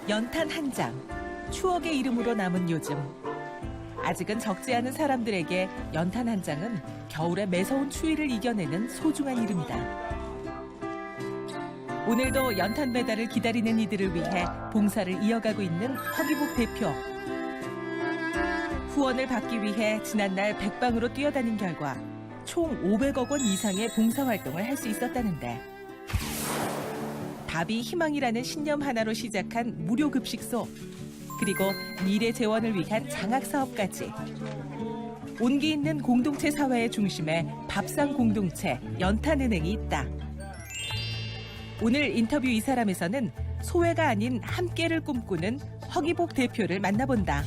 연탄 한 장, 추억의 이름으로 남은 요즘. 아직은 적지 않은 사람들에게 연탄 한 장은 겨울의 매서운 추위를 이겨내는 소중한 이름이다. 오늘도 연탄 배달을 기다리는 이들을 위해 봉사를 이어가고 있는 허기복 대표. 후원을 받기 위해 지난날 백방으로 뛰어다닌 결과 총 500억 원 이상의 봉사활동을 할 수 있었다는데, 답이 희망이라는 신념 하나로 시작한 무료 급식소, 그리고 미래 재원을 위한 장학 사업까지 온기 있는 공동체 사회의 중심에 밥상 공동체 연탄은행이 있다. 오늘 인터뷰 이 사람에서는 소외가 아닌 함께를 꿈꾸는 허기복 대표를 만나본다.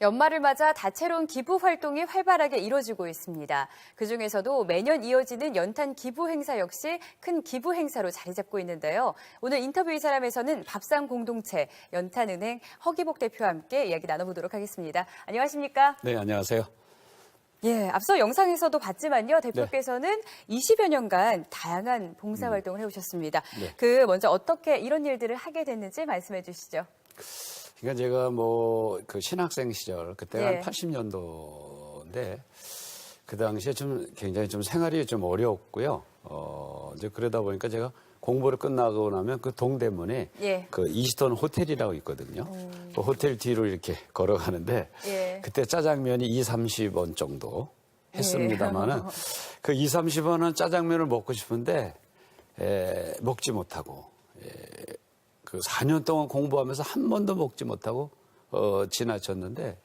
연말을 맞아 다채로운 기부 활동이 활발하게 이뤄지고 있습니다. 그중에서도 매년 이어지는 연탄 기부 행사 역시 큰 기부 행사로 자리 잡고 있는데요. 오늘 인터뷰 이 사람에서는 밥상 공동체 연탄은행 허기복 대표와 함께 이야기 나눠보도록 하겠습니다. 안녕하십니까? 네, 안녕하세요. 예, 앞서 영상에서도 봤지만요. 대표께서는 20여 년간 다양한 봉사활동을 해오셨습니다. 네. 먼저 어떻게 이런 일들을 하게 됐는지 말씀해 주시죠. 그러니까 제가 그 신학생 시절, 그때가 네. 한 80년도인데, 그 당시에 굉장히 생활이 좀 어려웠고요. 이제 그러다 보니까 제가 공부를 끝나고 나면 그 동대문에 예. 그 이시턴 호텔이라고 있거든요. 그 호텔 뒤로 이렇게 걸어가는데, 예. 그때 짜장면이 2~30원 정도 했습니다만은, 그 2~30원은 짜장면을 먹고 싶은데, 먹지 못하고, 그 4년 동안 공부하면서 한 번도 먹지 못하고 지나쳤는데,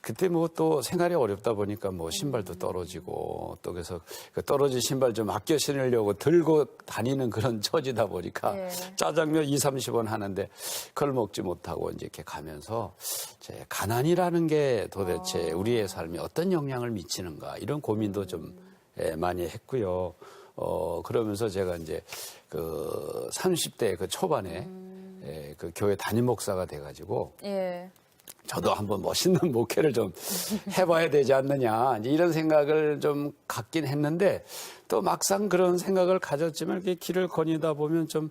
그때 뭐 또 생활이 어렵다 보니까 뭐 신발도 떨어지고, 또 그래서 그 떨어진 신발 좀 아껴 신으려고 들고 다니는 그런 처지다 보니까 짜장면 2~30원 하는데 그걸 먹지 못하고 이제 이렇게 가면서 제 가난이라는 게 도대체 우리의 삶에 어떤 영향을 미치는가, 이런 고민도 좀 많이 했고요. 그러면서 제가 이제 그 30대 그 초반에 그 교회 담임 목사가 돼가지고, 저도 한번 멋있는 목회를 좀 해봐야 되지 않느냐, 이제 이런 생각을 좀 갖긴 했는데, 또 막상 그런 생각을 가졌지만 이렇게 길을 거니다 보면 좀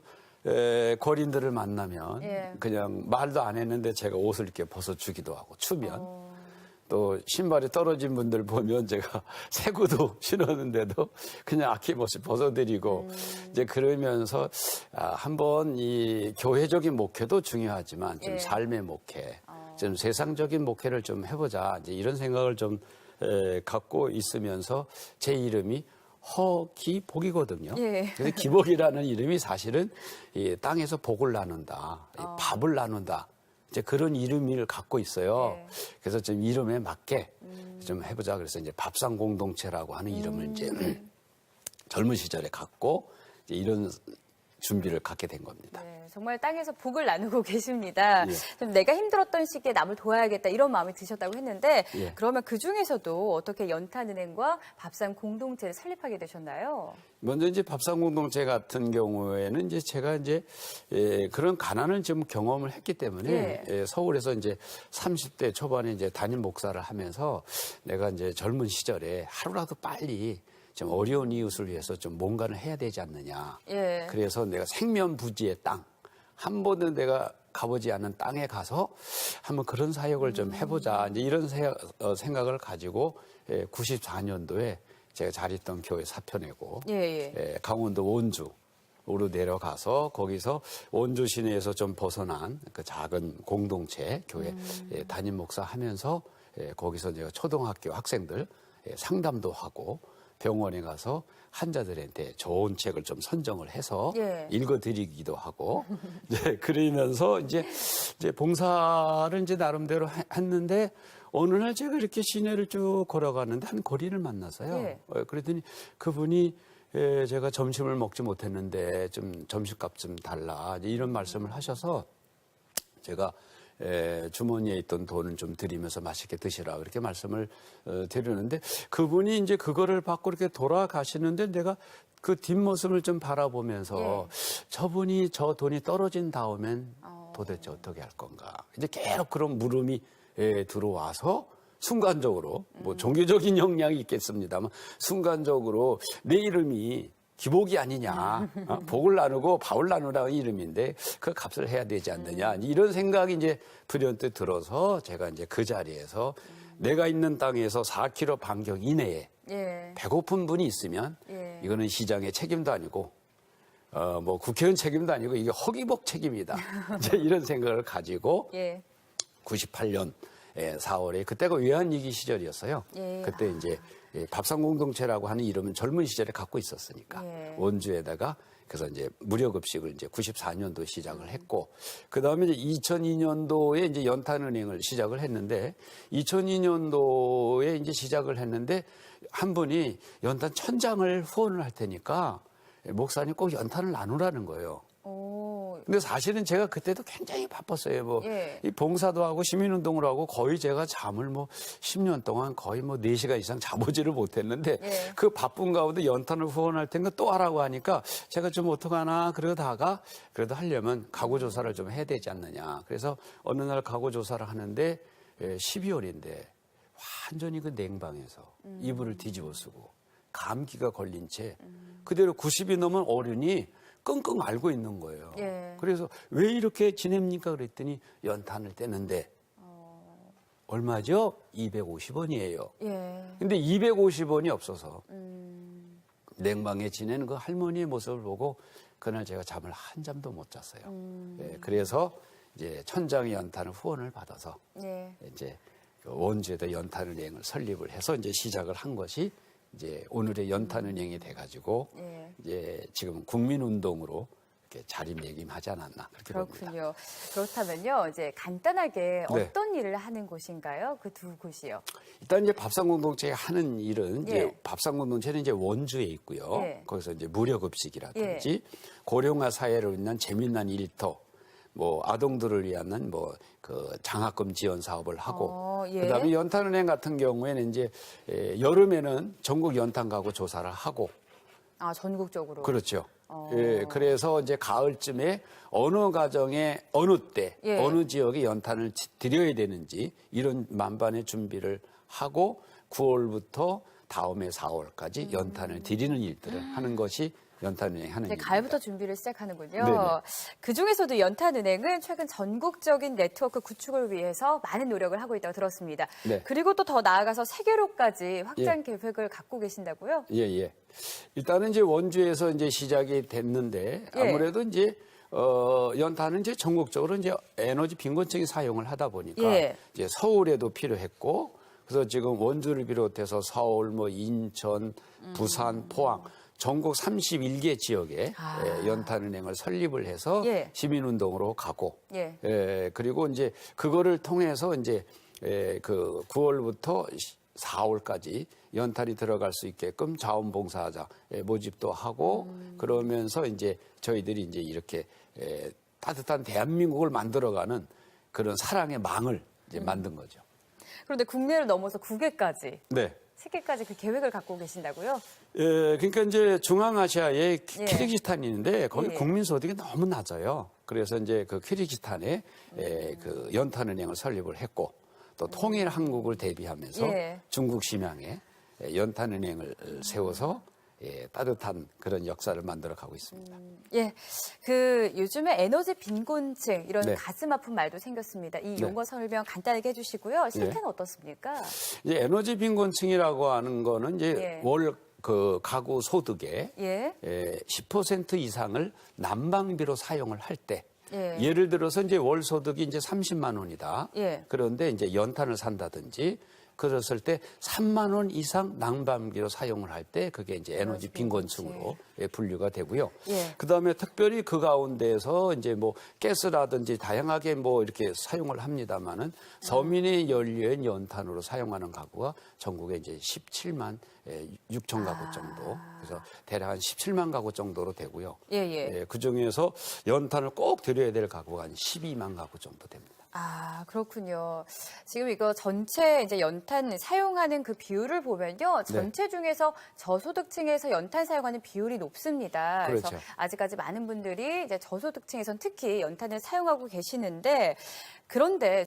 거린들을 만나면 그냥 말도 안 했는데 제가 옷을 이렇게 벗어주기도 하고, 추면 또 신발이 떨어진 분들 보면 제가 새 구두 신었는데도 그냥 아낌없이 벗어드리고, 이제 그러면서 한번 이 교회적인 목회도 중요하지만 좀 삶의 목회, 좀 세상적인 목회를 좀 해보자, 이제 이런 생각을 좀 갖고 있으면서 제 이름이 허기복이거든요. 그래서 기복이라는 이름이 사실은 이 땅에서 복을 나눈다, 밥을 나눈다, 이제 그런 이름을 갖고 있어요. 그래서 좀 이름에 맞게 좀 해보자. 그래서 이제 밥상 공동체라고 하는 이름을 이제 젊은 시절에 갖고 이제 이런 준비를 갖게 된 겁니다. 네, 정말 땅에서 복을 나누고 계십니다. 예. 좀 내가 힘들었던 시기에 남을 도와야겠다, 이런 마음이 드셨다고 했는데, 예. 그러면 그중에서도 어떻게 연탄은행과 밥상 공동체를 설립하게 되셨나요? 먼저 이제 밥상 공동체 같은 경우에는 이제 제가 이제 그런 가난을 좀 경험을 했기 때문에 서울에서 이제 30대 초반에 이제 담임 목사를 하면서 내가 이제 젊은 시절에 하루라도 빨리 좀 어려운 이웃을 위해서 좀 뭔가를 해야 되지 않느냐. 그래서 내가 생면부지의 땅, 한 번도 내가 가보지 않은 땅에 가서 한번 그런 사역을 좀 해보자, 이제 이런 생각을 가지고 94년도에 제가 잘 있던 교회 사표 내고 강원도 원주로 내려가서 거기서 원주 시내에서 좀 벗어난 그 작은 공동체 교회 담임 목사 하면서 거기서 제가 초등학교 학생들 상담도 하고, 병원에 가서 환자들한테 좋은 책을 좀 선정을 해서 읽어드리기도 하고, 그러면서 이제 봉사를 이제 나름대로 했는데, 어느 날 제가 이렇게 시내를 쭉 걸어가는데 한 거리를 만나서요. 그랬더니 그분이 제가 점심을 먹지 못했는데 좀 점심값 좀 달라, 이런 말씀을 하셔서 제가 주머니에 있던 돈을 좀 드리면서 맛있게 드시라, 그렇게 말씀을 드리는데, 그분이 이제 그거를 받고 이렇게 돌아가시는데 내가 그 뒷모습을 좀 바라보면서 저분이 저 돈이 떨어진 다음엔 도대체 어떻게 할 건가, 이제 계속 그런 물음이 들어와서 순간적으로 뭐 종교적인 영향이 있겠습니다만 순간적으로 내 이름이 기복이 아니냐. 복을 나누고 밥을 나누라는 이름인데 그 값을 해야 되지 않느냐. 이런 생각이 이제 불현듯 들어서 제가 이제 그 자리에서 내가 있는 땅에서 4km 반경 이내에 예. 배고픈 분이 있으면 예. 이거는 시장의 책임도 아니고 뭐 국회의원 책임도 아니고 이게 허기복 책임이다. 이제 이런 생각을 가지고 예. 98년 4월에 그때가 외환위기 시절이었어요. 예. 그때 이제 밥상공동체라고 하는 이름은 젊은 시절에 갖고 있었으니까 예. 원주에다가 그래서 이제 무료급식을 이제 94년도 시작을 했고 그 다음에 이제 2002년도에 이제 연탄은행을 시작을 했는데 2002년도에 이제 시작을 했는데 한 분이 연탄 1000장을 후원을 할 테니까 목사님 꼭 연탄을 나누라는 거예요. 오. 근데 사실은 제가 그때도 굉장히 바빴어요. 뭐, 예. 이 봉사도 하고 시민운동을 하고 거의 제가 잠을 뭐 10년 동안 거의 뭐 4시간 이상 자보지를 못했는데 예. 그 바쁜 가운데 연탄을 후원할 텐가 또 하라고 하니까 제가 좀 어떡하나 그러다가 그래도 하려면 가구조사를 좀 해야 되지 않느냐. 그래서 어느 날 가구조사를 하는데 12월인데 완전히 그 냉방에서 이불을 뒤집어 쓰고 감기가 걸린 채 그대로 90이 넘은 어른이 끙끙 앓고 있는 거예요. 예. 그래서 왜 이렇게 지냅니까? 그랬더니 연탄을 떼는데 얼마죠? 250원이에요. 예. 근데 250원이 없어서 냉방에 지내는 그 할머니의 모습을 보고 그날 제가 잠을 한 잠도 못 잤어요. 예, 그래서 이제 1000장의 연탄을 후원을 받아서 예. 이제 그 원주에다 연탄은행을 설립을 해서 이제 시작을 한 것이 이제 오늘의 연탄은행이 돼가지고 예. 이제 지금 국민운동으로 이렇게 자리매김하지 않았나 그렇게 봅니다. 그렇군요. 그렇다면요, 이제 간단하게 네. 어떤 일을 하는 곳인가요? 그 두 곳이요. 일단 이제 밥상공동체가 하는 일은 예. 이제 밥상공동체는 이제 원주에 있고요. 예. 거기서 이제 무료급식이라든지 고령화 사회를 위한 재미난 일터, 뭐 아동들을 위한 뭐 그 장학금 지원 사업을 하고 예. 그다음에 연탄은행 같은 경우에는 이제 여름에는 전국 연탄 가구 조사를 하고 아, 전국적으로. 그렇죠. 예, 그래서 이제 가을쯤에 어느 가정에 어느 때 예. 어느 지역에 연탄을 드려야 되는지 이런 만반의 준비를 하고 9월부터 다음해 4월까지 연탄을 드리는 일들을 하는 것이 연탄은행 하는 이제 일입니다. 가을부터 준비를 시작하는군요. 네네. 그 중에서도 연탄은행은 최근 전국적인 네트워크 구축을 위해서 많은 노력을 하고 있다고 들었습니다. 네. 그리고 또 더 나아가서 세계로까지 확장 계획을 갖고 계신다고요? 예, 예. 일단은 이제 원주에서 이제 시작이 됐는데 예. 아무래도 이제 연탄은 이제 전국적으로 이제 에너지 빈곤층이 사용을 하다 보니까 예. 이제 서울에도 필요했고 그래서 지금 원주를 비롯해서 서울, 뭐 인천, 부산, 포항 전국 31개 지역에 연탄은행을 설립을 해서 예. 시민운동으로 가고 예. 그리고 이제 그거를 통해서 이제 그 9월부터 4월까지 연탄이 들어갈 수 있게끔 자원봉사자 모집도 하고 그러면서 이제 저희들이 이제 이렇게 따뜻한 대한민국을 만들어가는 그런 사랑의 망을 이제 만든 거죠. 그런데 국내를 넘어서 국외까지, 네. 세계까지 그 계획을 갖고 계신다고요? 그러니까 이제 중앙아시아에 예. 키르기스탄이 있는데 거기 예. 국민소득이 너무 낮아요. 그래서 이제 그 키르기스탄에 그 연탄은행을 설립을 했고 또 통일 한국을 대비하면서 예. 중국 심양에 연탄은행을 세워서 따뜻한 그런 역사를 만들어 가고 있습니다. 예. 그 요즘에 에너지 빈곤층 이런 네. 가슴 아픈 말도 생겼습니다. 이 네. 용어 설명 간단하게 해주시고요. 실태는 어떻습니까? 이제 에너지 빈곤층이라고 하는 거는 이제 예. 월 그 가구 소득의 예. 10% 이상을 난방비로 사용을 할 때 예. 예를 들어서 이제 월 소득이 이제 30만 원이다. 예. 그런데 이제 연탄을 산다든지 그랬을 때 3만 원 이상 난방비로 사용을 할 때 그게 이제 에너지 빈곤층으로 분류가 되고요. 예. 그다음에 특별히 그 가운데서 이제 뭐 가스라든지 다양하게 뭐 이렇게 사용을 합니다만은 서민의 연료인 연탄으로 사용하는 가구가 전국에 이제 17만 6천 가구 정도. 그래서 대략 한 17만 가구 정도로 되고요. 예. 그 중에서 연탄을 꼭 드려야 될 가구가 한 12만 가구 정도 됩니다. 아, 그렇군요. 지금 이거 전체 이제 연탄 사용하는 그 비율을 보면요. 전체 중에서 저소득층에서 연탄 사용하는 비율이 높습니다. 그래서 그렇죠. 아직까지 많은 분들이 이제 저소득층에선 특히 연탄을 사용하고 계시는데 그런데